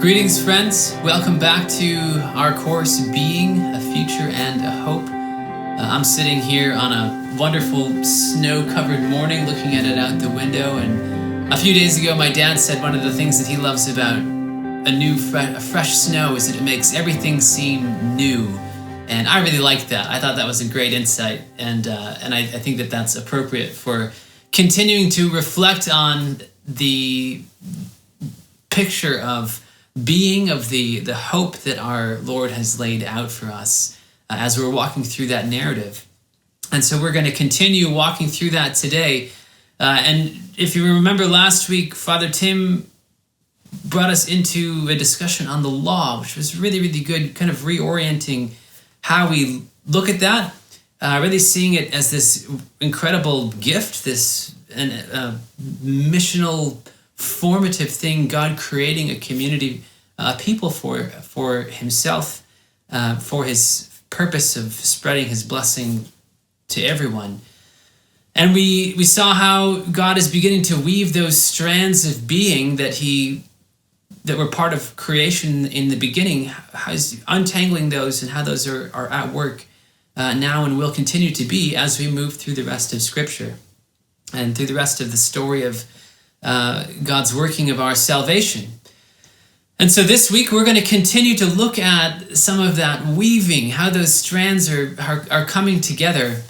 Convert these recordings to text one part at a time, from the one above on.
Greetings, friends. Welcome back to our course, Being, a Future and a Hope. I'm sitting here on a wonderful snow-covered morning looking at it out the window, and a few days ago my dad said one of the things that he loves about a fresh snow is that it makes everything seem new. And I really liked that. I thought that was a great insight, and I think that that's appropriate for continuing to reflect on the picture of being, of the hope that our Lord has laid out for us as we're walking through that narrative. And so we're going to continue walking through that today. And if you remember last week, Father Tim brought us into a discussion on the law, which was really, really good, kind of reorienting how we look at that, really seeing it as this incredible gift, this missional formative thing, God creating a community, people for himself, for his purpose of spreading his blessing to everyone. And we saw how God is beginning to weave those strands of being that were part of creation in the beginning, how he's untangling those and how those are at work now and will continue to be as we move through the rest of Scripture and through the rest of the story of God's working of our salvation. And so this week we're going to continue to look at some of that weaving, how those strands are coming together.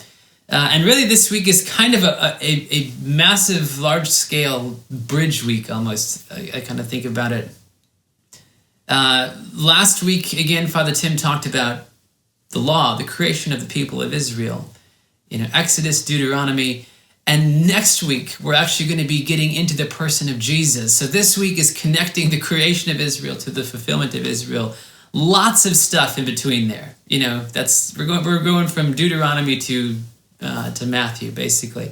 And really this week is kind of a massive, large-scale bridge week almost. I kind of think about it. Last week, again, Father Tim talked about the law, the creation of the people of Israel. Exodus, Deuteronomy. And next week, we're actually going to be getting into the person of Jesus. So this week is connecting the creation of Israel to the fulfillment of Israel. Lots of stuff in between there. We're going from Deuteronomy to Matthew, basically.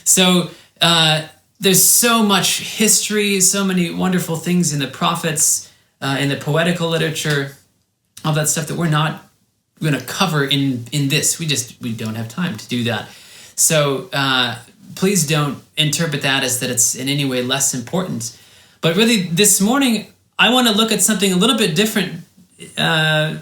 So there's so much history, so many wonderful things in the prophets, in the poetical literature, all that stuff that we're not going to cover in this. We don't have time to do that. So please don't interpret that as that it's in any way less important. But really, this morning, I want to look at something a little bit different to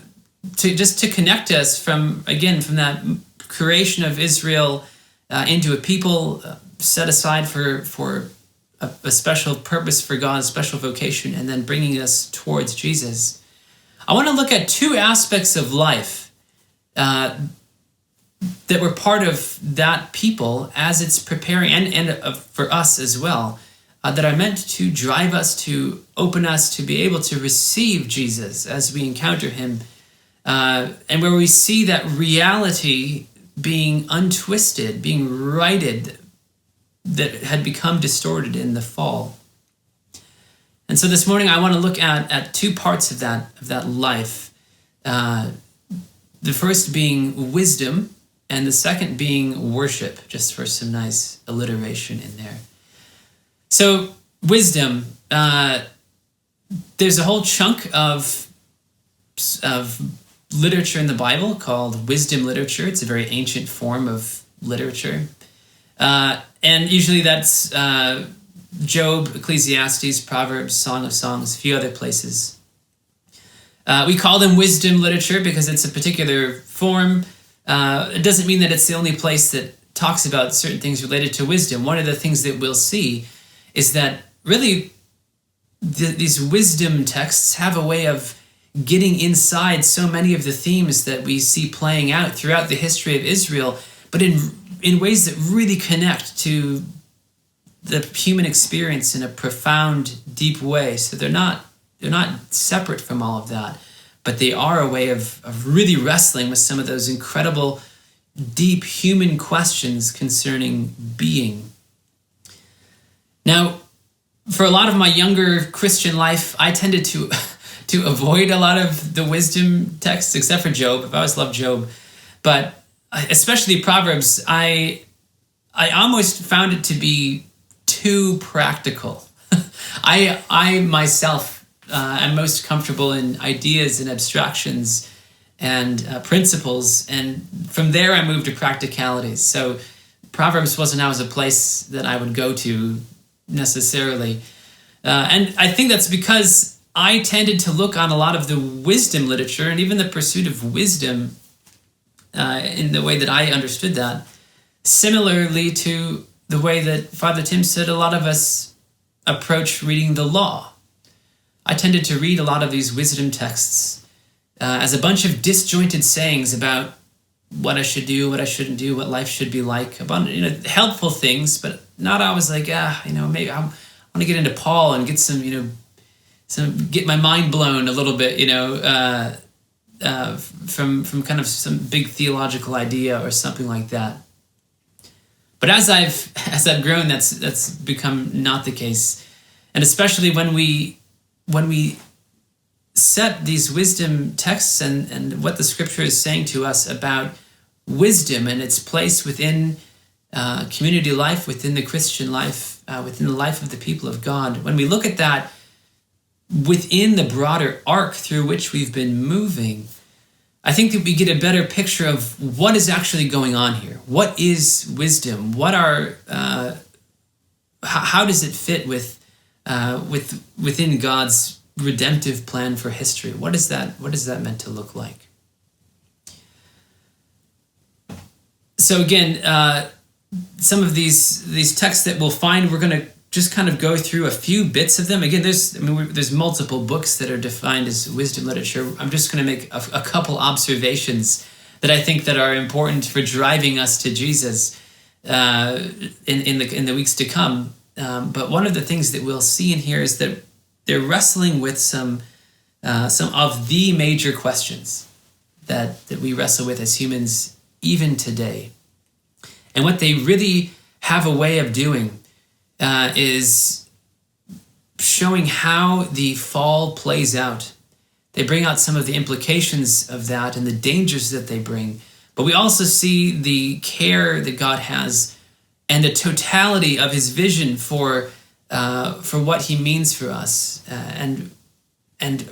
connect us from that creation of Israel into a people set aside for a special purpose for God, a special vocation, and then bringing us towards Jesus. I want to look at two aspects of life that were part of that people as it's preparing, and for us as well, that are meant to drive us, to open us, to be able to receive Jesus as we encounter him, and where we see that reality being untwisted, being righted, that had become distorted in the fall. And so this morning I want to look at two parts of that life. The first being wisdom, and the second being worship, just for some nice alliteration in there. So wisdom, there's a whole chunk of literature in the Bible called wisdom literature. It's a very ancient form of literature. And usually that's Job, Ecclesiastes, Proverbs, Song of Songs, a few other places. We call them wisdom literature because it's a particular form. It doesn't mean that it's the only place that talks about certain things related to wisdom. One of the things that we'll see is that really these wisdom texts have a way of getting inside so many of the themes that we see playing out throughout the history of Israel, but in ways that really connect to the human experience in a profound, deep way. So they're not separate from all of that, but they are a way of really wrestling with some of those incredible, deep human questions concerning being. Now, for a lot of my younger Christian life, I tended to avoid a lot of the wisdom texts, except for Job. I've always loved Job. But especially Proverbs, I almost found it to be too practical. I myself am most comfortable in ideas and abstractions and principles, and from there I moved to practicalities. So Proverbs wasn't always a place that I would go to necessarily. And I think that's because I tended to look on a lot of the wisdom literature and even the pursuit of wisdom in the way that I understood that, similarly to the way that Father Tim said a lot of us approach reading the law. I tended to read a lot of these wisdom texts as a bunch of disjointed sayings about what I should do, what I shouldn't do, what life should be like, about helpful things, but not always like, maybe I want to get into Paul and get get my mind blown a little bit, from kind of some big theological idea or something like that. But as I've grown, that's become not the case, and especially when we set these wisdom texts and what the Scripture is saying to us about wisdom and its place within community life, within the Christian life, within the life of the people of God. When we look at that within the broader arc through which we've been moving, I think that we get a better picture of what is actually going on here. What is wisdom? How does it fit within God's redemptive plan for history? What is that meant to look like? So again, some of these texts that we'll find, we're going to just kind of go through a few bits of them. Again, there's multiple books that are defined as wisdom literature. I'm just going to make a couple observations that I think that are important for driving us to Jesus in the weeks to come. But one of the things that we'll see in here is that they're wrestling with some of the major questions that we wrestle with as humans even today. And what they really have a way of doing is showing how the fall plays out. They bring out some of the implications of that and the dangers that they bring. But we also see the care that God has and the totality of his vision for what he means for us and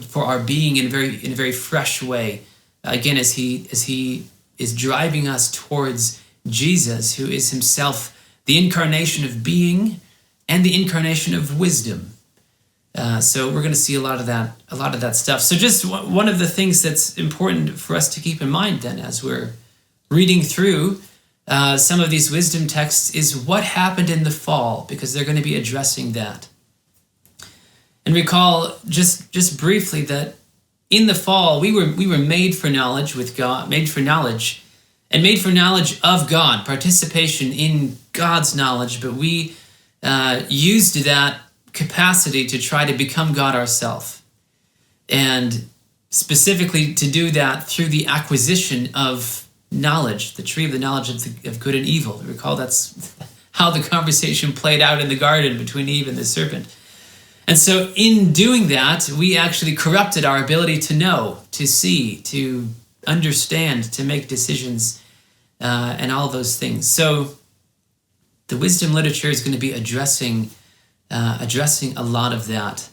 for our being in a very fresh way. Again, as he is driving us towards Jesus, who is himself the incarnation of being and the incarnation of wisdom. So we're going to see a lot of that stuff. So just one of the things that's important for us to keep in mind then as we're reading through some of these wisdom texts is what happened in the fall, because they're going to be addressing that. And recall just briefly that in the fall we were made for knowledge with God, made for knowledge of God, participation in God's knowledge, but we used that capacity to try to become God ourselves, and specifically to do that through the acquisition of knowledge, the tree of the knowledge of good and evil. Recall that's how the conversation played out in the garden between Eve and the serpent. And so in doing that, we actually corrupted our ability to know, to see, to understand, to make decisions, and all those things. So the wisdom literature is going to be addressing a lot of that.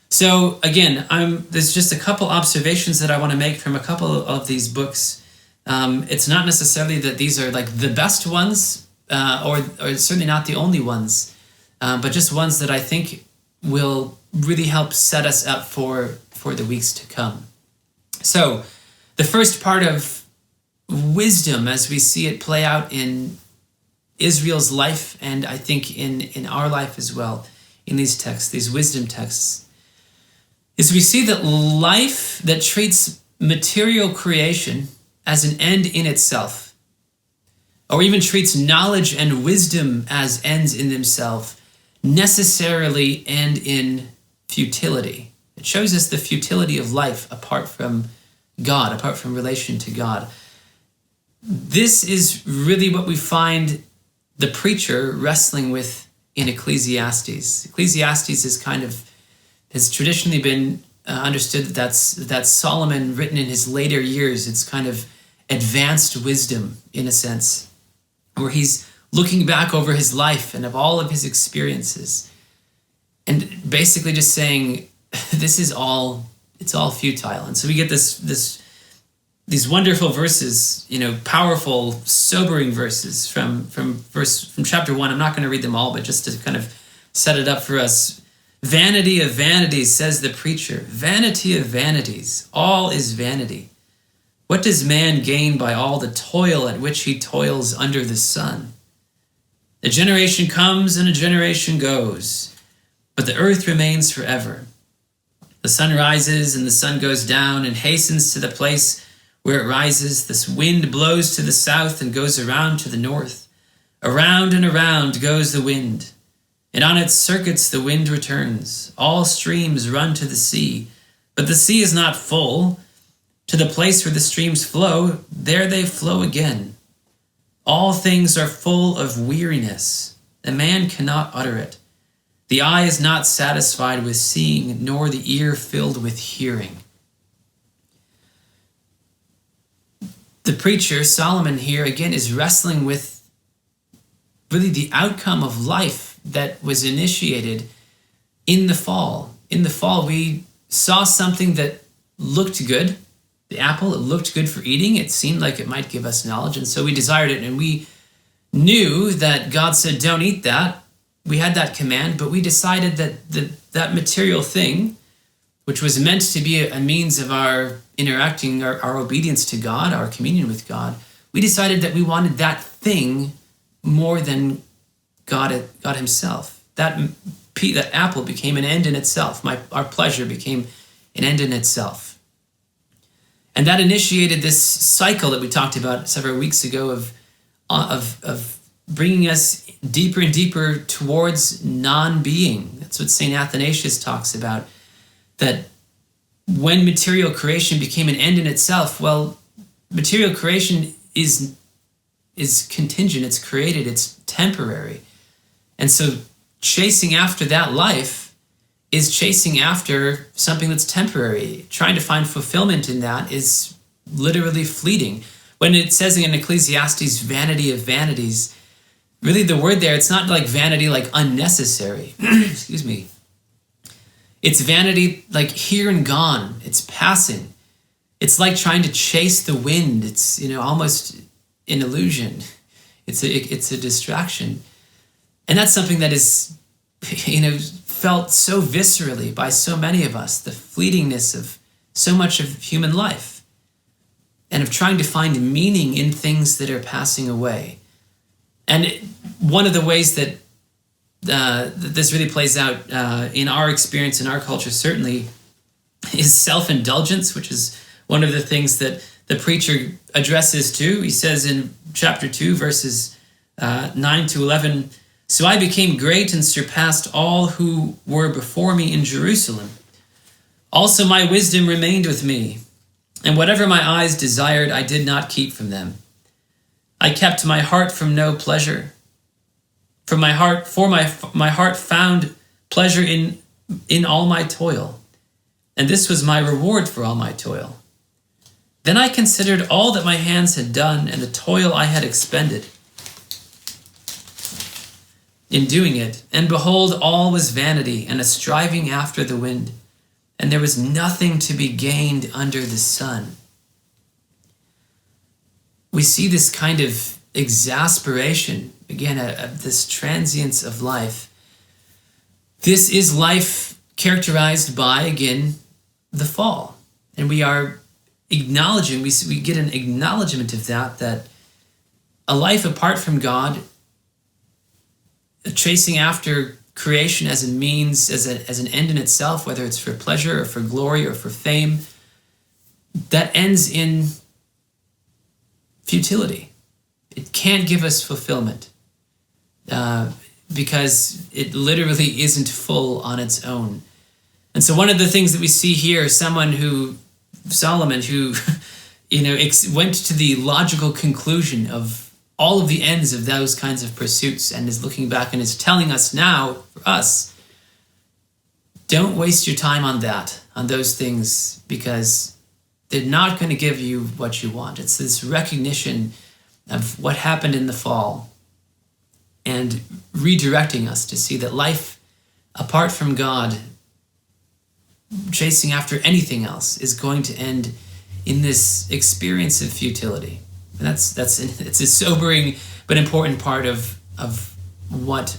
So again, there's just a couple observations that I want to make from a couple of these books. It's not necessarily that these are like the best ones, or certainly not the only ones, but just ones that I think will really help set us up for the weeks to come. So the first part of wisdom, as we see it play out in Israel's life, and I think in our life as well, in these texts, these wisdom texts, is we see that life that treats material creation as an end in itself, or even treats knowledge and wisdom as ends in themselves, necessarily end in futility. It shows us the futility of life apart from God, apart from relation to God. This is really what we find the preacher wrestling with in Ecclesiastes. Ecclesiastes has traditionally been understood that's Solomon written in his later years. It's kind of advanced wisdom in a sense, where he's looking back over his life and of all of his experiences and basically just saying, it's all futile. And so we get these wonderful verses, powerful, sobering verses from chapter 1. I'm not going to read them all, but just to kind of set it up for us. Vanity of vanities, says the preacher. Vanity of vanities. All is vanity. What does man gain by all the toil at which he toils under the sun? A generation comes and a generation goes, but the earth remains forever. The sun rises and the sun goes down and hastens to the place where it rises. This wind blows to the south and goes around to the north. Around and around goes the wind, and on its circuits the wind returns. All streams run to the sea, but the sea is not full. To the place where the streams flow, there they flow again. All things are full of weariness, and man cannot utter it. The eye is not satisfied with seeing, nor the ear filled with hearing. The preacher, Solomon, here again is wrestling with really the outcome of life that was initiated in the fall. In the fall, we saw something that looked good. The apple, it looked good for eating. It seemed like it might give us knowledge, and so we desired it, and we knew that God said, don't eat that. We had that command, but we decided that that material thing, which was meant to be a means of our interacting, our obedience to God, our communion with God, we decided that we wanted that thing more than God himself. That apple became an end in itself. Our pleasure became an end in itself. And that initiated this cycle that we talked about several weeks ago of bringing us deeper and deeper towards non-being. That's what St. Athanasius talks about, that when material creation became an end in itself, well, material creation is contingent, it's created, it's temporary. And so chasing after that life is chasing after something that's temporary. Trying to find fulfillment in that is literally fleeting. When it says in Ecclesiastes, vanity of vanities, really the word there, it's not like vanity like unnecessary. Excuse me. It's vanity like here and gone. It's passing. It's like trying to chase the wind. It's, almost an illusion. It's a distraction. And that's something that is, felt so viscerally by so many of us, the fleetingness of so much of human life, and of trying to find meaning in things that are passing away. And one of the ways that this really plays out in our experience, in our culture, certainly, is self-indulgence, which is one of the things that the preacher addresses too. He says in chapter 2, verses 9 to 11, "So I became great and surpassed all who were before me in Jerusalem. Also my wisdom remained with me, and whatever my eyes desired I did not keep from them. I kept my heart from no pleasure. For my heart found pleasure in all my toil, and this was my reward for all my toil. Then I considered all that my hands had done and the toil I had expended in doing it, and behold, all was vanity and a striving after the wind, and there was nothing to be gained under the sun." We see this kind of exasperation, again, of this transience of life. This is life characterized by, again, the fall. And we are acknowledging, we get an acknowledgement of that a life apart from God, chasing after creation as a means, as an end in itself, whether it's for pleasure or for glory or for fame, that ends in futility. It can't give us fulfillment because it literally isn't full on its own. And so one of the things that we see here is Solomon, who went to the logical conclusion of all of the ends of those kinds of pursuits, and is looking back and is telling us now, for us, don't waste your time on those things, because they're not going to give you what you want. It's this recognition of what happened in the fall and redirecting us to see that life apart from God, chasing after anything else, is going to end in this experience of futility. And it's a sobering but important part of what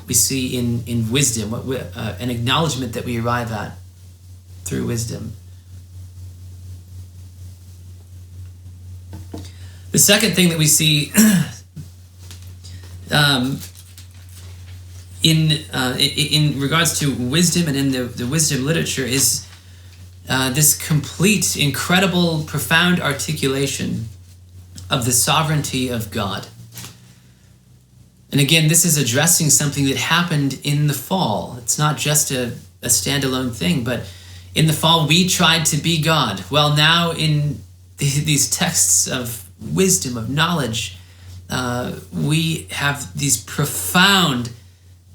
we see in wisdom, an acknowledgement that we arrive at through wisdom. The second thing that we see in regards to wisdom and in the wisdom literature is this complete, incredible, profound articulation of the sovereignty of God. And again, this is addressing something that happened in the fall. It's not just a standalone thing, but in the fall we tried to be God. Well, now in these texts of wisdom, of knowledge, we have these profound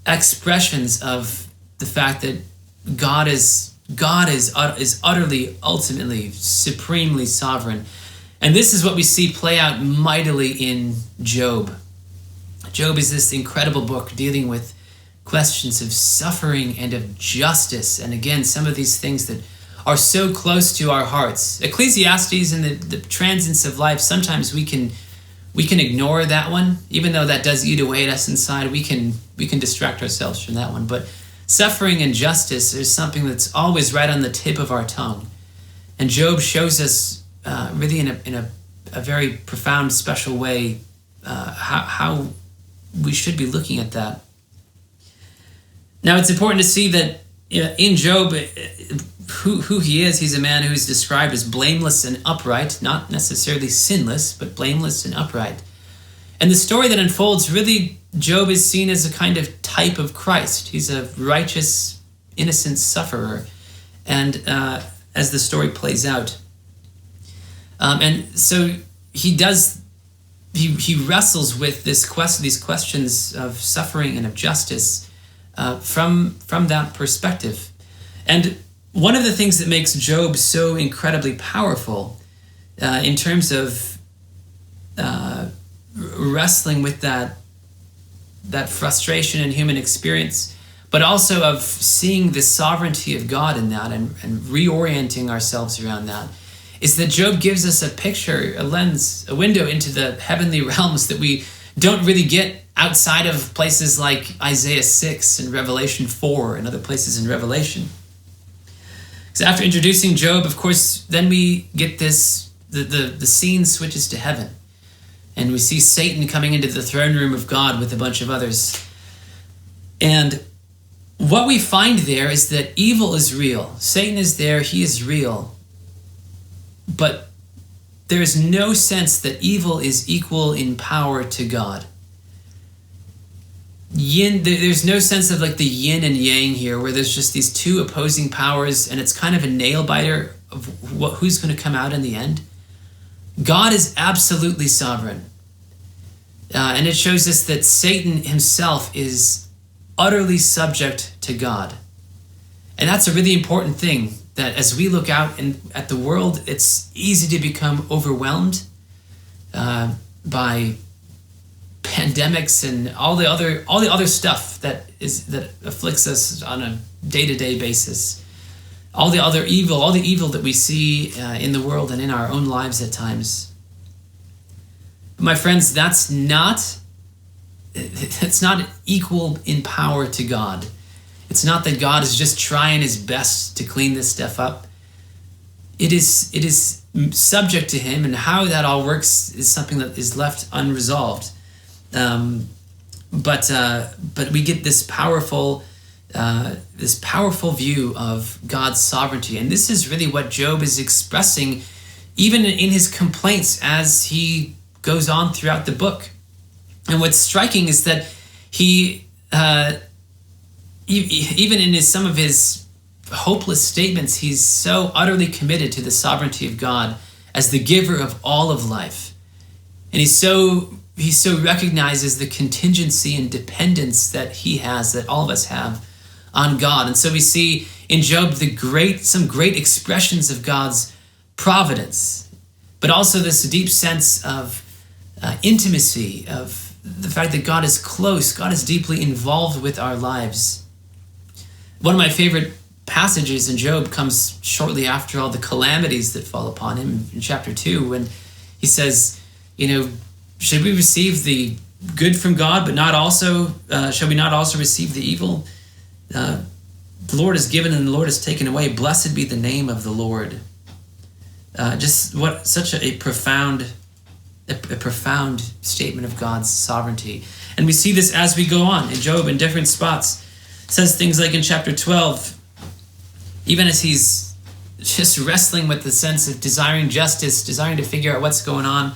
expressions of the fact that God is utterly, ultimately, supremely sovereign. And this is what we see play out mightily in Job. Job is this incredible book dealing with questions of suffering and of justice. And again, some of these things that are so close to our hearts. Ecclesiastes and the transience of life, sometimes we can ignore that one, even though that does eat away at us inside. We can distract ourselves from that one. But suffering and justice is something that's always right on the tip of our tongue. And Job shows us really in a very profound, special way how we should be looking at that. Now, it's important to see that in Job, who he is, he's a man who's described as blameless and upright, not necessarily sinless, but blameless and upright. And the story that unfolds, really, Job is seen as a kind of type of Christ. He's a righteous, innocent sufferer. And as the story plays out. And so he wrestles with these questions of suffering and of justice from that perspective. And one of the things that makes Job so incredibly powerful in terms of wrestling with that frustration in human experience, but also of seeing the sovereignty of God in that and reorienting ourselves around that, is that Job gives us a picture, a lens, a window into the heavenly realms that we don't really get outside of places like Isaiah 6 and Revelation 4 and other places in Revelation. So after introducing Job, of course, then we get this, the scene switches to heaven. And we see Satan coming into the throne room of God with a bunch of others. And what we find there is that evil is real. Satan is there, he is real. But there is no sense that evil is equal in power to God. There's no sense of like the yin and yang here, where there's just these two opposing powers, and it's kind of a nail biter of who's going to come out in the end. God is absolutely sovereign. And it shows us that Satan himself is utterly subject to God. And that's a really important thing, that as we look out at the world, it's easy to become overwhelmed by pandemics and all the other stuff that afflicts us on a day-to-day basis. All the evil that we see in the world and in our own lives at times. But my friends, that's not equal in power to God. It's not that God is just trying his best to clean this stuff up. It is subject to him, and how that all works is something that is left unresolved. But we get this powerful view of God's sovereignty, and this is really what Job is expressing, even in his complaints as he goes on throughout the book. And what's striking is that he, even in some of his hopeless statements, he's so utterly committed to the sovereignty of God as the giver of all of life, and he so recognizes the contingency and dependence that he has, that all of us have, on God. And so we see in Job some great expressions of God's providence, but also this deep sense of intimacy, of the fact that God is close, God is deeply involved with our lives. One of my favorite passages in Job comes shortly after all the calamities that fall upon him in chapter 2, when he says, should we receive the good from God, but not also shall we not also receive the evil? The Lord is given and the Lord is taken away. Blessed be the name of the Lord. Such a profound statement of God's sovereignty. And we see this as we go on in Job in different spots. It says things like in chapter 12, even as he's just wrestling with the sense of desiring justice, desiring to figure out what's going on,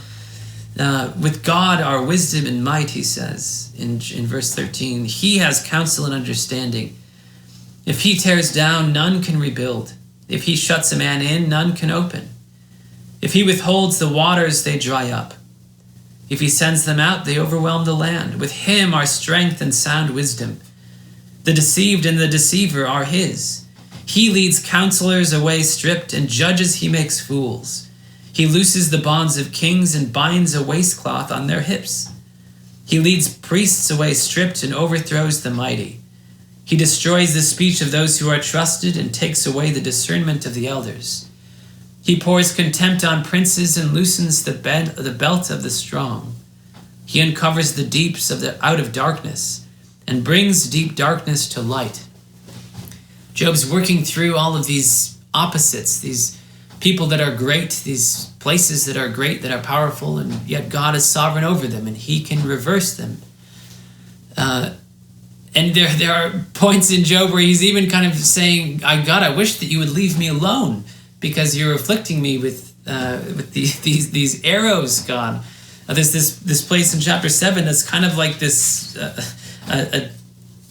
with God are wisdom and might, he says in verse 13. He has counsel and understanding. If he tears down, none can rebuild. If he shuts a man in, none can open. If he withholds the waters, they dry up. If he sends them out, they overwhelm the land. With him are strength and sound wisdom. The deceived and the deceiver are his. He leads counselors away stripped, and judges he makes fools. He looses the bonds of kings and binds a waistcloth on their hips. He leads priests away stripped and overthrows the mighty. He destroys the speech of those who are trusted and takes away the discernment of the elders. He pours contempt on princes and loosens the belt of the strong. He uncovers the deeps out of darkness and brings deep darkness to light. Job's working through all of these opposites, these people that are great, these places that are great, that are powerful, and yet God is sovereign over them and he can reverse them. And there are points in Job where he's even kind of saying, God, I wish that you would leave me alone because you're afflicting me with these arrows, God. There's this place in chapter 7 that's kind of like this an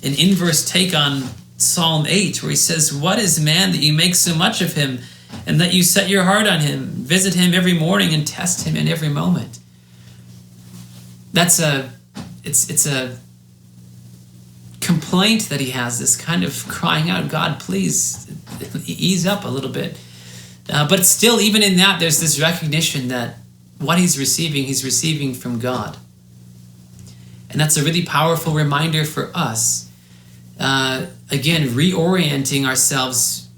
inverse take on Psalm 8, where he says, what is man that you make so much of him, and that you set your heart on him, visit him every morning and test him in every moment? It's a complaint that he has, this kind of crying out, God, please ease up a little bit. But still, even in that, there's this recognition that what he's receiving from God. And that's a really powerful reminder for us. Again, reorienting ourselves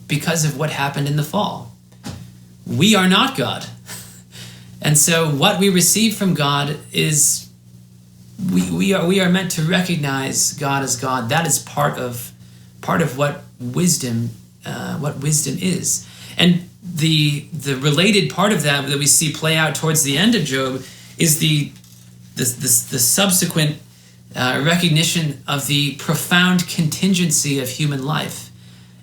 because of what happened in the fall. We are not God. And so what we receive from God is we are meant to recognize God as God. That is part of what wisdom is. And the related part of that we see play out towards the end of Job is the subsequent recognition of the profound contingency of human life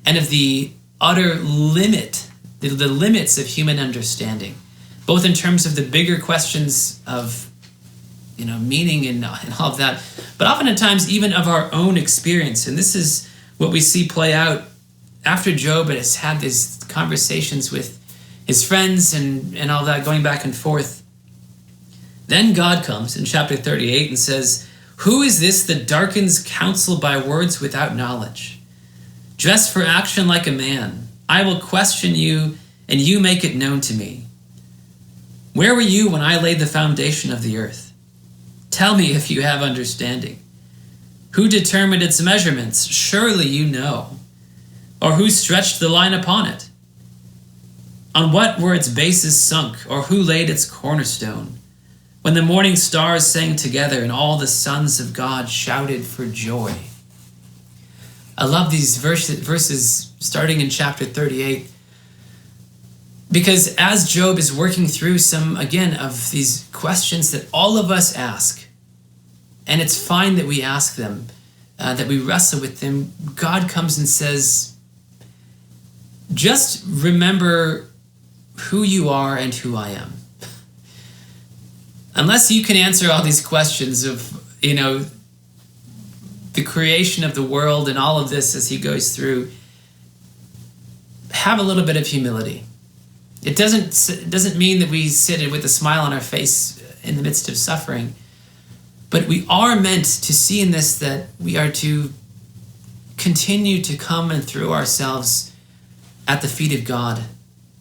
and of the utter limits of human understanding, both in terms of the bigger questions of meaning and all of that, but oftentimes even of our own experience. And this is what we see play out after Job has had these conversations with his friends and all that, going back and forth. Then God comes in chapter 38 and says, who is this that darkens counsel by words without knowledge? Dress for action like a man. I will question you, and you make it known to me. Where were you when I laid the foundation of the earth? Tell me if you have understanding. Who determined its measurements? Surely you know. Or who stretched the line upon it? On what were its bases sunk, or who laid its cornerstone? When the morning stars sang together and all the sons of God shouted for joy. I love these verses starting in chapter 38, because as Job is working through some, again, of these questions that all of us ask, and it's fine that we ask them, that we wrestle with them, God comes and says, just remember who you are and who I am. Unless you can answer all these questions of, the creation of the world and all of this as he goes through, have a little bit of humility. It doesn't mean that we sit with a smile on our face in the midst of suffering, but we are meant to see in this that we are to continue to come and throw ourselves at the feet of God,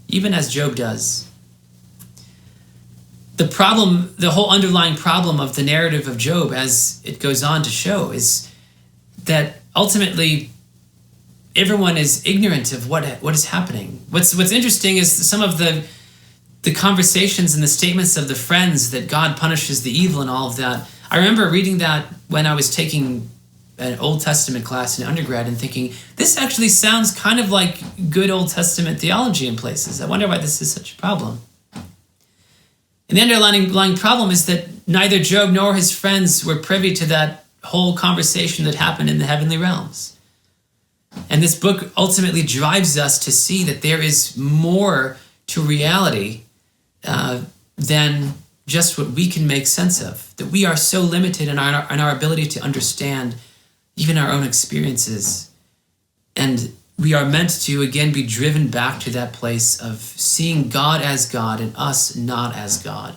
even as Job does. The whole underlying problem of the narrative of Job, as it goes on to show, is that ultimately everyone is ignorant of what is happening. What's interesting is some of the the conversations and the statements of the friends that God punishes the evil and all of that. I remember reading that when I was taking an Old Testament class in undergrad and thinking, this actually sounds kind of like good Old Testament theology in places. I wonder why this is such a problem. And the underlying problem is that neither Job nor his friends were privy to that whole conversation that happened in the heavenly realms. And this book ultimately drives us to see that there is more to reality than just what we can make sense of. That we are so limited in our ability to understand even our own experiences. And we are meant to, again, be driven back to that place of seeing God as God and us not as God.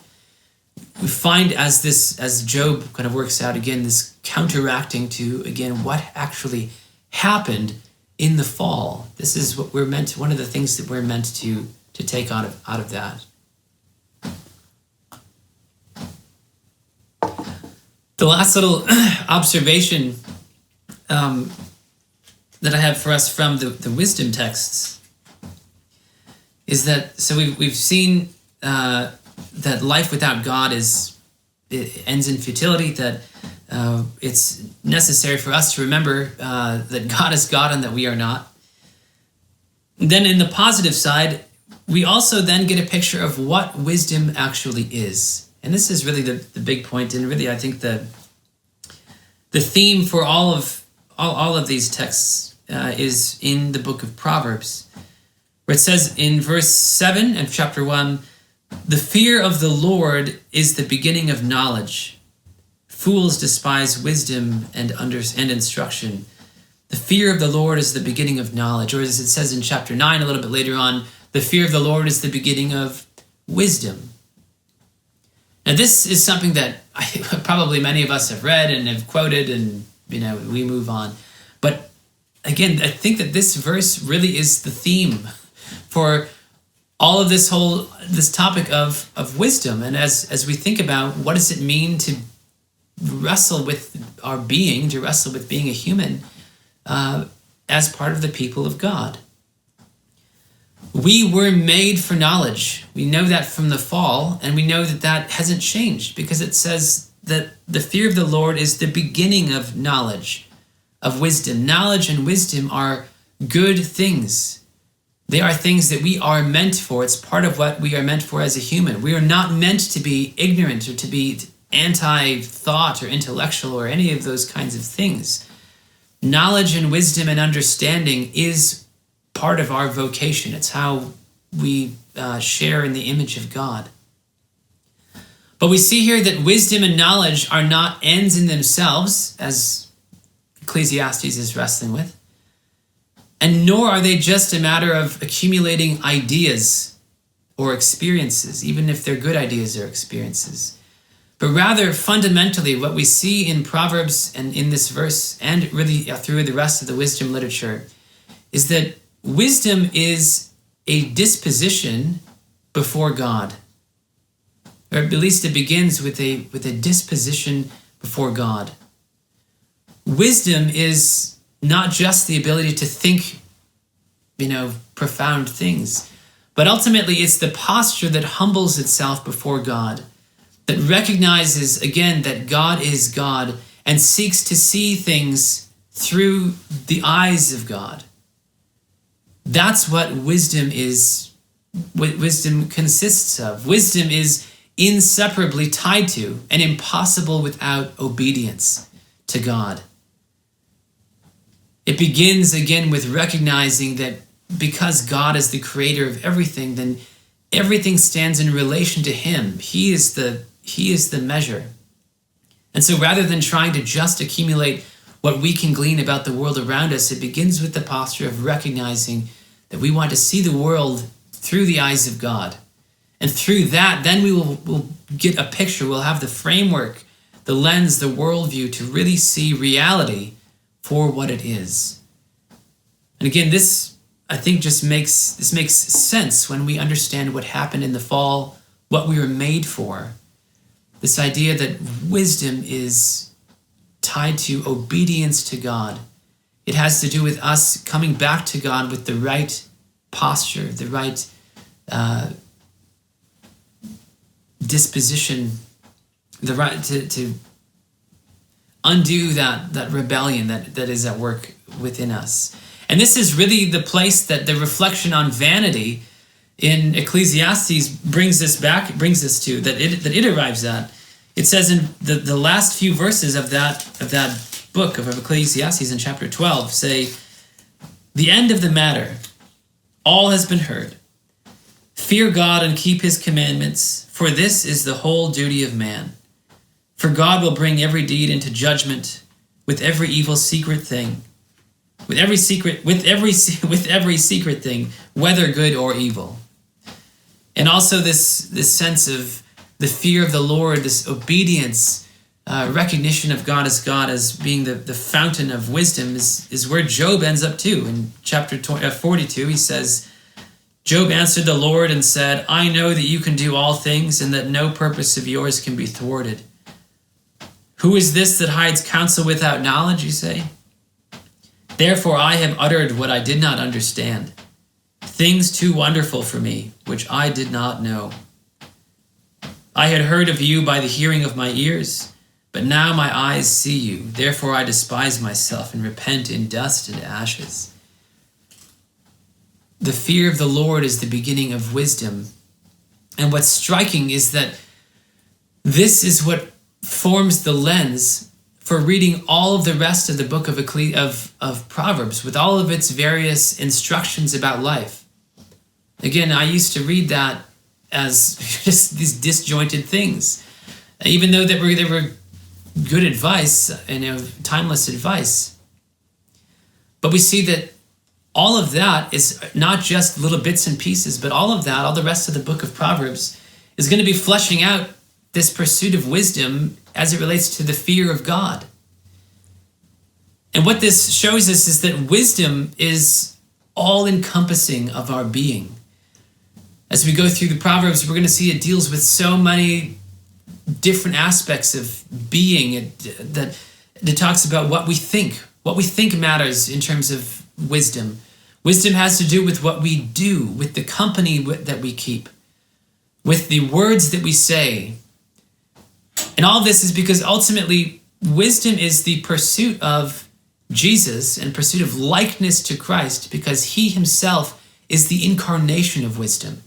We find as Job kind of works out, again, this counteracting to, again, what actually happened in the fall. This is what we're meant to, one of the things that we're meant to take out of that. The last little observation that I have for us from the wisdom texts is that, so we've seen that life without God it ends in futility, that it's necessary for us to remember that God is God and that we are not. Then in the positive side, we also then get a picture of what wisdom actually is. And this is really the big point, and really I think the theme for all of these texts is in the book of Proverbs, where it says in verse 7 of chapter 1, "The fear of the Lord is the beginning of knowledge. Fools despise wisdom and instruction." The fear of the Lord is the beginning of knowledge. Or as it says in chapter 9, a little bit later on, the fear of the Lord is the beginning of wisdom. Now this is something that probably many of us have read and have quoted, and we move on. But again, I think that this verse really is the theme for all of this topic of wisdom. And as we think about what does it mean to wrestle with our being, to wrestle with being a human as part of the people of God. We were made for knowledge. We know that from the fall, and we know that hasn't changed, because it says that the fear of the Lord is the beginning of knowledge, of wisdom. Knowledge and wisdom are good things. They are things that we are meant for. It's part of what we are meant for as a human. We are not meant to be ignorant or to be anti-thought or intellectual or any of those kinds of things. Knowledge and wisdom and understanding is part of our vocation. It's how we share in the image of God. But we see here that wisdom and knowledge are not ends in themselves, as Ecclesiastes is wrestling with, and nor are they just a matter of accumulating ideas or experiences, even if they're good ideas or experiences. But rather, fundamentally, what we see in Proverbs and in this verse, and really through the rest of the wisdom literature, is that wisdom is a disposition before God. Or at least it begins with a disposition before God. Wisdom is not just the ability to think, profound things, but ultimately it's the posture that humbles itself before God, that recognizes, again, that God is God and seeks to see things through the eyes of God. That's what wisdom is, what wisdom consists of. Wisdom is inseparably tied to and impossible without obedience to God. It begins again with recognizing that because God is the creator of everything, then everything stands in relation to him. He is the measure. And so rather than trying to just accumulate what we can glean about the world around us, it begins with the posture of recognizing that we want to see the world through the eyes of God. And through that, then we'll get a picture, we'll have the framework, the lens, the worldview to really see reality for what it is. And again, this, I think, just makes sense when we understand what happened in the fall, what we were made for. This idea that wisdom is tied to obedience to God. It has to do with us coming back to God with the right posture, the right disposition, the right to undo that rebellion that is at work within us. And this is really the place that the reflection on vanity in Ecclesiastes brings us to, that it arrives at. It says in the last few verses of that book of Ecclesiastes in chapter 12 say, "The end of the matter, all has been heard. Fear God and keep his commandments, for this is the whole duty of man. For God will bring every deed into judgment with every evil secret thing, with every secret thing, whether good or evil." And also this sense of the fear of the Lord, this obedience, recognition of God as being the fountain of wisdom is where Job ends up too. In chapter 42, he says, "Job answered the Lord and said, I know that you can do all things and that no purpose of yours can be thwarted. Who is this that hides counsel without knowledge, you say? Therefore I have uttered what I did not understand, things too wonderful for me, which I did not know. I had heard of you by the hearing of my ears, but now my eyes see you. Therefore I despise myself and repent in dust and ashes." The fear of the Lord is the beginning of wisdom. And what's striking is that this is what forms the lens for reading all of the rest of the book of Proverbs, with all of its various instructions about life. Again, I used to read that as just these disjointed things, even though they were good advice and timeless advice. But we see that all of that is not just little bits and pieces, but all of that, all the rest of the book of Proverbs, is going to be fleshing out this pursuit of wisdom as it relates to the fear of God. And what this shows us is that wisdom is all-encompassing of our being. As we go through the Proverbs, we're going to see it deals with so many different aspects of being, that it talks about what we think. What we think matters in terms of wisdom. Wisdom has to do with what we do, with the company that we keep, with the words that we say. And all this is because ultimately wisdom is the pursuit of Jesus and pursuit of likeness to Christ, because he himself is the incarnation of wisdom.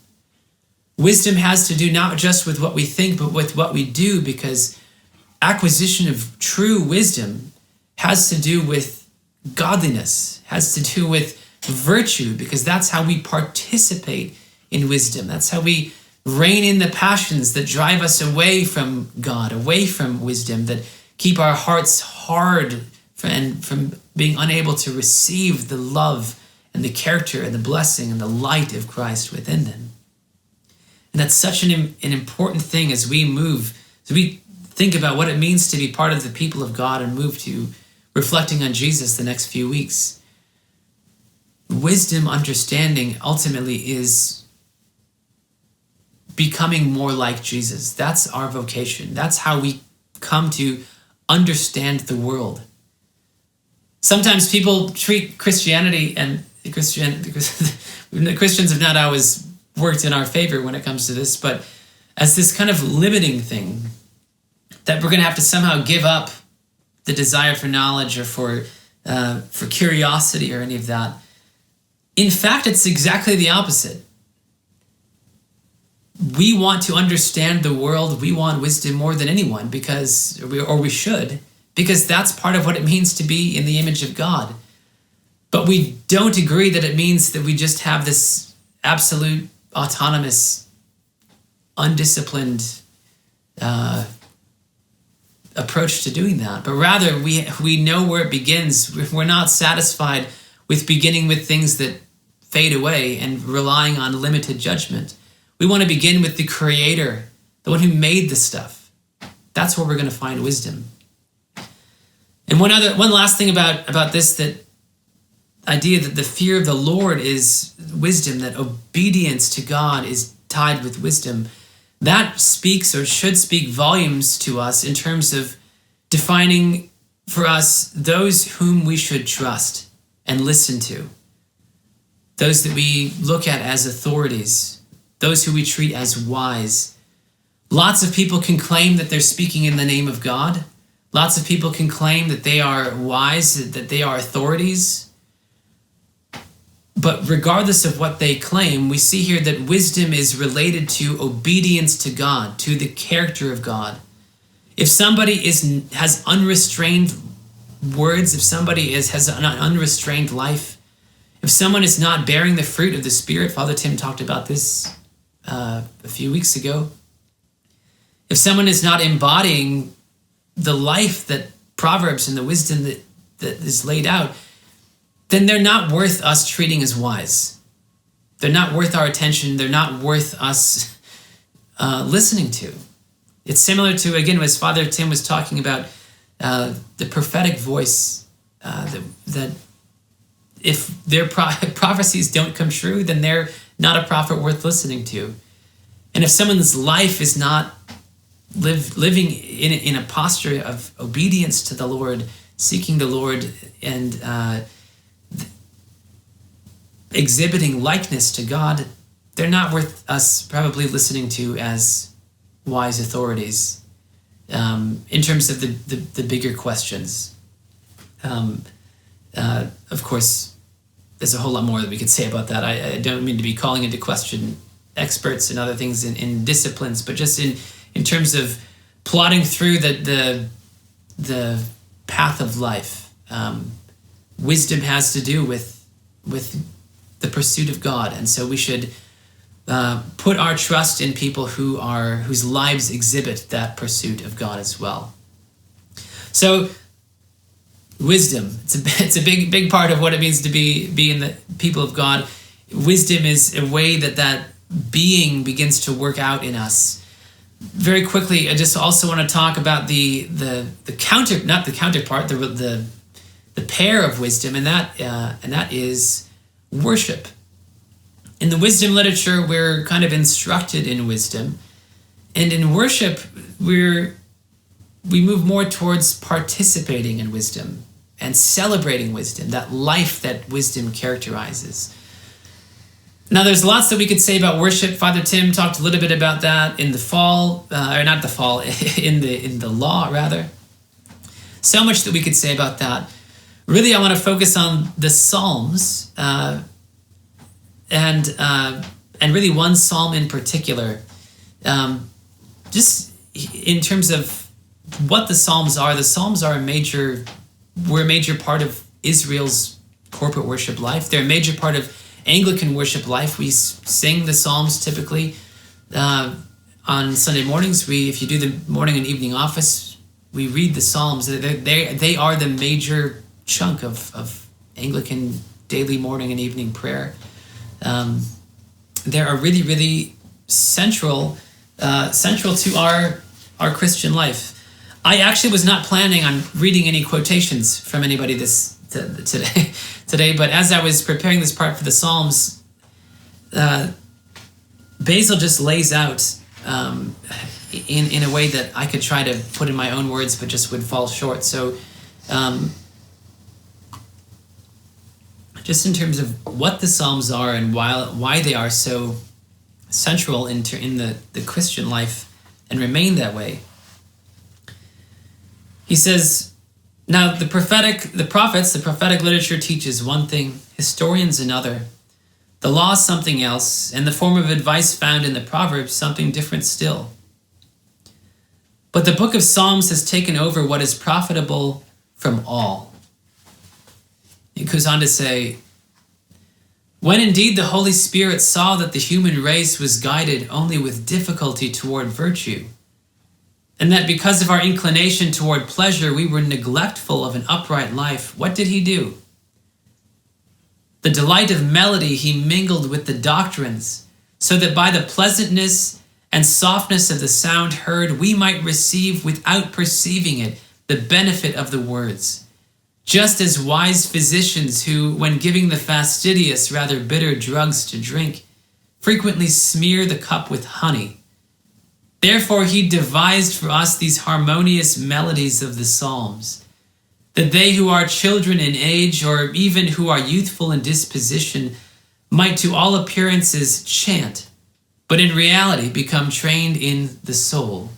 Wisdom has to do not just with what we think, but with what we do, because acquisition of true wisdom has to do with godliness, has to do with virtue, because that's how we participate in wisdom. That's how we rein in the passions that drive us away from God, away from wisdom, that keep our hearts hard and from being unable to receive the love and the character and the blessing and the light of Christ within them. And that's such an important thing as we think about what it means to be part of the people of God and move to reflecting on Jesus the next few weeks. Wisdom, understanding, ultimately is becoming more like Jesus. That's our vocation. That's how we come to understand the world. Sometimes people treat Christianity, and the Christians have not always worked in our favor when it comes to this, but as this kind of limiting thing, that we're going to have to somehow give up the desire for knowledge or for curiosity or any of that. In fact, it's exactly the opposite. We want to understand the world. We want wisdom more than anyone, we should, because that's part of what it means to be in the image of God. But we don't agree that it means that we just have this absolute autonomous, undisciplined approach to doing that. But rather, we know where it begins. We're not satisfied with beginning with things that fade away and relying on limited judgment. We want to begin with the Creator, the one who made the stuff. That's where we're going to find wisdom. And one last thing about this, that idea that the fear of the Lord is wisdom, that obedience to God is tied with wisdom, that speaks or should speak volumes to us in terms of defining for us those whom we should trust and listen to, those that we look at as authorities, those who we treat as wise. Lots of people can claim that they're speaking in the name of God. Lots of people can claim that they are wise, that they are authorities. But regardless of what they claim, we see here that wisdom is related to obedience to God, to the character of God. If somebody has unrestrained words, if somebody has an unrestrained life, if someone is not bearing the fruit of the Spirit, Father Tim talked about this a few weeks ago. If someone is not embodying the life that Proverbs and the wisdom that is laid out, then they're not worth us treating as wise. They're not worth our attention. They're not worth us listening to. It's similar to, again, as Father Tim was talking about, the prophetic voice, that if their prophecies don't come true, then they're not a prophet worth listening to. And if someone's life is not living in a posture of obedience to the Lord, seeking the Lord, and exhibiting likeness to God, they're not worth us probably listening to as wise authorities in terms of the bigger questions. Of course, there's a whole lot more that we could say about that. I don't mean to be calling into question experts and other things in disciplines, but just in terms of plotting through the path of life. Wisdom has to do with the pursuit of God, and so we should put our trust in people whose lives exhibit that pursuit of God as well. So, wisdom, it's a big part of what it means to be in the people of God. Wisdom is a way that being begins to work out in us. Very quickly, I just also want to talk about the pair of wisdom, and that is worship. In the wisdom literature, we're kind of instructed in wisdom, and in worship, we move more towards participating in wisdom and celebrating wisdom, that life that wisdom characterizes. Now, there's lots that we could say about worship. Father Tim talked a little bit about that in the fall, or not the fall, in the law, rather. So much that we could say about that. Really, I want to focus on the Psalms, and really one psalm in particular. Just in terms of what the Psalms are a major part of Israel's corporate worship life. They're a major part of Anglican worship life. We sing the Psalms typically on Sunday mornings. If you do the morning and evening office, we read the Psalms. They are the major chunk of Anglican daily morning and evening prayer. They are really, really central to our Christian life. I actually was not planning on reading any quotations from anybody today, but as I was preparing this part for the Psalms, Basil just lays out in a way that I could try to put in my own words, but just would fall short. So, just in terms of what the Psalms are and why they are so central in the Christian life and remain that way. He says, now the prophetic literature teaches one thing, historians another. The law something else, and the form of advice found in the Proverbs something different still. But the book of Psalms has taken over what is profitable from all. He goes on to say, when indeed the Holy Spirit saw that the human race was guided only with difficulty toward virtue, and that because of our inclination toward pleasure we were neglectful of an upright life, what did he do? The delight of melody he mingled with the doctrines, so that by the pleasantness and softness of the sound heard, we might receive without perceiving it the benefit of the words. Just as wise physicians who, when giving the fastidious rather bitter drugs to drink, frequently smear the cup with honey. Therefore he devised for us these harmonious melodies of the Psalms, that they who are children in age, or even who are youthful in disposition, might to all appearances chant, but in reality become trained in the soul.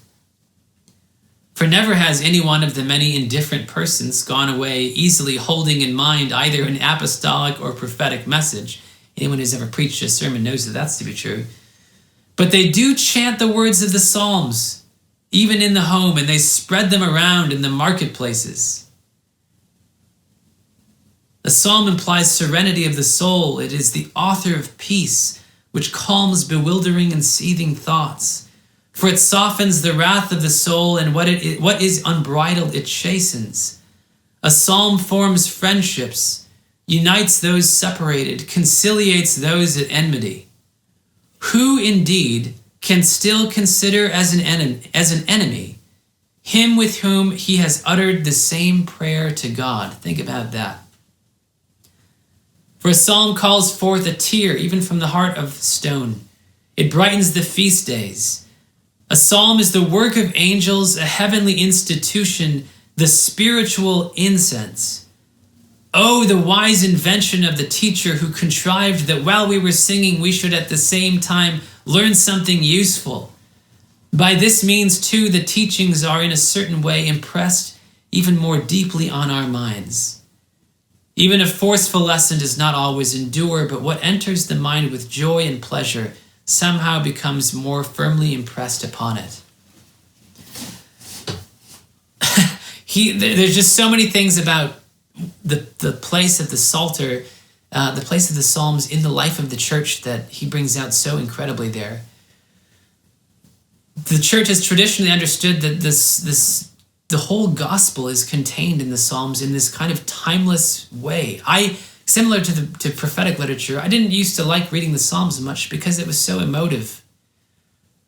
For never has any one of the many indifferent persons gone away easily holding in mind either an apostolic or prophetic message. Anyone who's ever preached a sermon knows that that's to be true. But they do chant the words of the Psalms, even in the home, and they spread them around in the marketplaces. A psalm implies serenity of the soul. It is the author of peace, which calms bewildering and seething thoughts. For it softens the wrath of the soul, and what is unbridled it chastens. A psalm forms friendships, unites those separated, conciliates those at enmity. Who indeed can still consider as an enemy him with whom he has uttered the same prayer to God? Think about that. For a psalm calls forth a tear even from the heart of stone. It brightens the feast days. A psalm is the work of angels, a heavenly institution, the spiritual incense. Oh, the wise invention of the teacher who contrived that while we were singing, we should at the same time learn something useful. By this means, too, the teachings are in a certain way impressed even more deeply on our minds. Even a forceful lesson does not always endure, but what enters the mind with joy and pleasure somehow becomes more firmly impressed upon it. There's just so many things about the place of the Psalter, the place of the Psalms in the life of the church that he brings out so incredibly there. The church has traditionally understood that the whole gospel is contained in the Psalms in this kind of timeless way. Similar to prophetic literature, I didn't used to like reading the Psalms much because it was so emotive.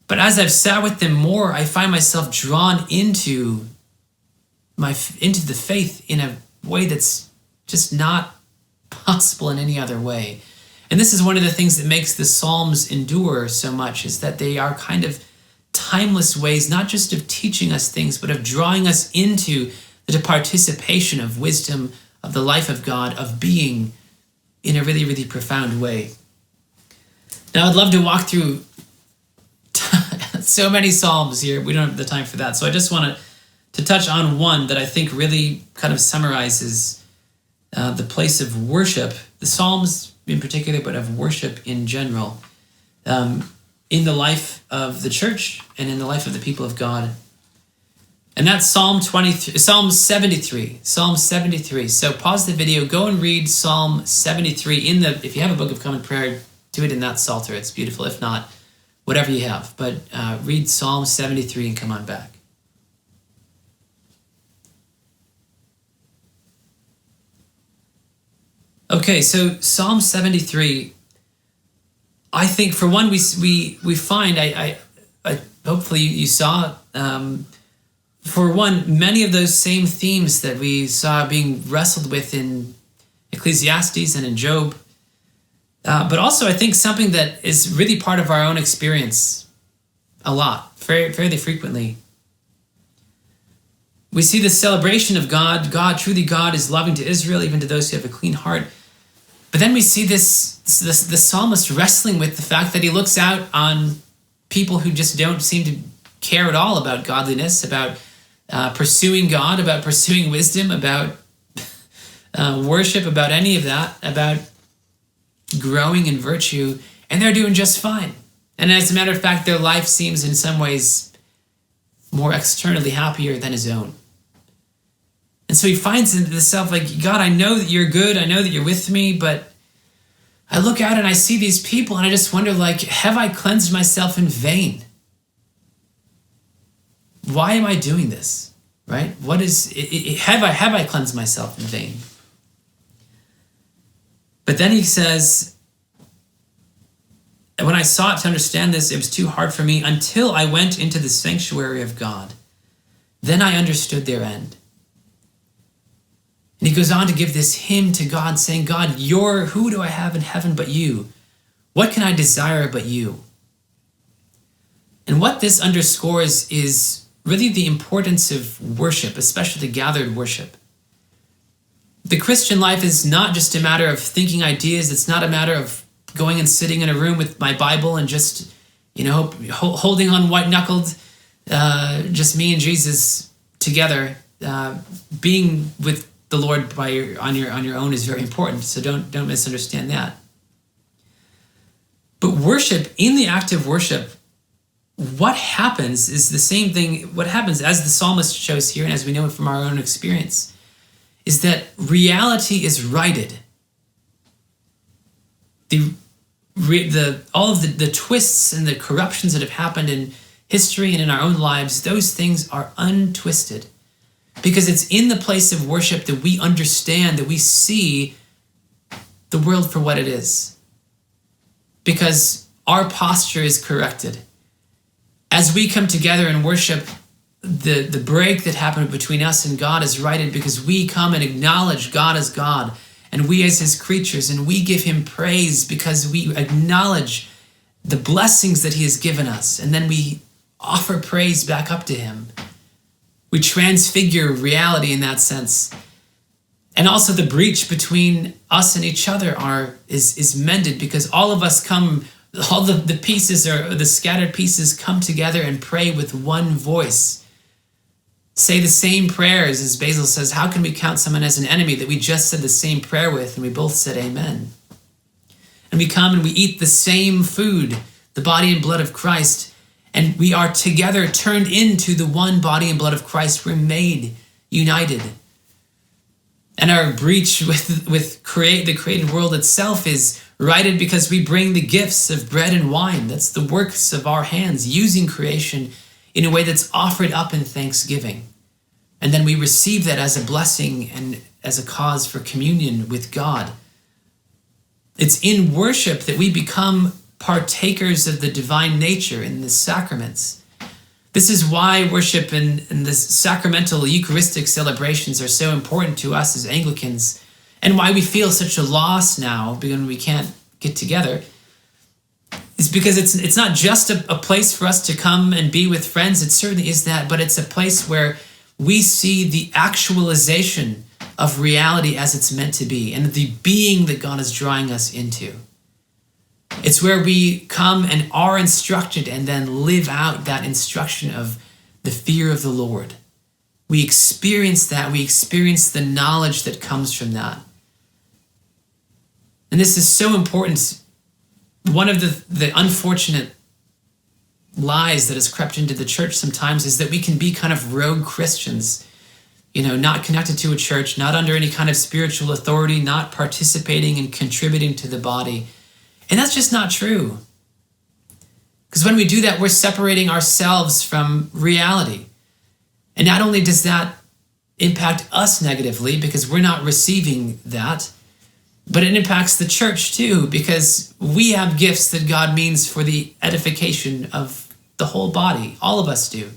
But as I've sat with them more, I find myself drawn into the faith in a way that's just not possible in any other way. And this is one of the things that makes the Psalms endure so much, is that they are kind of timeless ways, not just of teaching us things, but of drawing us into the participation of wisdom, of the life of God, of being in a really, really profound way. Now, I'd love to walk through so many Psalms here. We don't have the time for that. So I just want to touch on one that I think really kind of summarizes the place of worship, the Psalms in particular, but of worship in general, in the life of the church and in the life of the people of God. And that's Psalm 73. Psalm 73. So pause the video, go and read Psalm 73 if you have a book of common prayer, do it in that Psalter. It's beautiful. If not, whatever you have. But read Psalm 73 and come on back. Okay, so Psalm 73, I think for one, we find, I hopefully you saw, for one, many of those same themes that we saw being wrestled with in Ecclesiastes and in Job, but also I think something that is really part of our own experience a lot, fairly frequently. We see the celebration of God. Truly God is loving to Israel, even to those who have a clean heart. But then we see the psalmist wrestling with the fact that he looks out on people who just don't seem to care at all about godliness, about pursuing God, about pursuing wisdom, about worship, about any of that, about growing in virtue, and they're doing just fine. And as a matter of fact, their life seems in some ways more externally happier than his own. And so he finds himself like, God, I know that you're good. I know that you're with me, but I look out and I see these people and I just wonder, like, have I cleansed myself in vain? Why am I doing this? Right? What is it? Have I cleansed myself in vain? But then he says, when I sought to understand this, it was too hard for me until I went into the sanctuary of God. Then I understood their end. And he goes on to give this hymn to God, saying, God, who do I have in heaven but you? What can I desire but you? And what this underscores is really the importance of worship, especially gathered worship. The Christian life is not just a matter of thinking ideas. It's not a matter of going and sitting in a room with my Bible and just holding on white-knuckled, just me and Jesus together, being with the Lord on your own is very important. So don't misunderstand that. But worship, in the act of worship, what happens is the same thing. What happens, as the psalmist shows here, and as we know it from our own experience, is that reality is righted. All of the twists and the corruptions that have happened in history and in our own lives, those things are untwisted. Because it's in the place of worship that we understand, that we see the world for what it is. Because our posture is corrected. As we come together and worship, the break that happened between us and God is righted because we come and acknowledge God as God, and we as his creatures, and we give him praise because we acknowledge the blessings that he has given us, and then we offer praise back up to him. We transfigure reality in that sense. And also the breach between us and each other is mended because all of us come, all the pieces or the scattered pieces come together and pray with one voice. Say the same prayers, as Basil says. How can we count someone as an enemy that we just said the same prayer with and we both said amen? And we come and we eat the same food, the body and blood of Christ, and we are together turned into the one body and blood of Christ. We're made united. And our breach with the created world itself is righted because we bring the gifts of bread and wine. That's the works of our hands, using creation in a way that's offered up in thanksgiving. And then we receive that as a blessing and as a cause for communion with God. It's in worship that we become partakers of the divine nature in the sacraments. This is why worship and the sacramental Eucharistic celebrations are so important to us as Anglicans, and why we feel such a loss now when we can't get together. Is because it's not just a place for us to come and be with friends. It certainly is that, but it's a place where we see the actualization of reality as it's meant to be and the being that God is drawing us into. It's where we come and are instructed and then live out that instruction of the fear of the Lord. We experience that. We experience the knowledge that comes from that. And this is so important. One of the unfortunate lies that has crept into the church sometimes is that we can be kind of rogue Christians, not connected to a church, not under any kind of spiritual authority, not participating and contributing to the body. And that's just not true. Because when we do that, we're separating ourselves from reality. And not only does that impact us negatively because we're not receiving that, but it impacts the church too, because we have gifts that God means for the edification of the whole body. All of us do.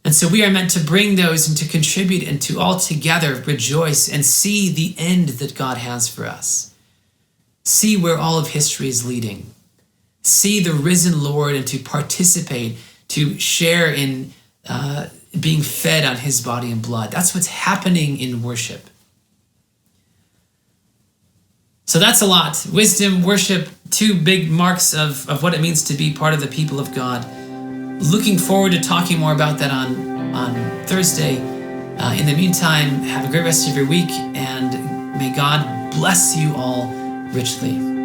And so we are meant to bring those and to contribute and to all together rejoice and see the end that God has for us. See where all of history is leading. See the risen Lord and to participate, to share in being fed on his body and blood. That's what's happening in worship. So that's a lot. Wisdom, worship, two big marks of what it means to be part of the people of God. Looking forward to talking more about that on Thursday. In the meantime, have a great rest of your week, and may God bless you all richly.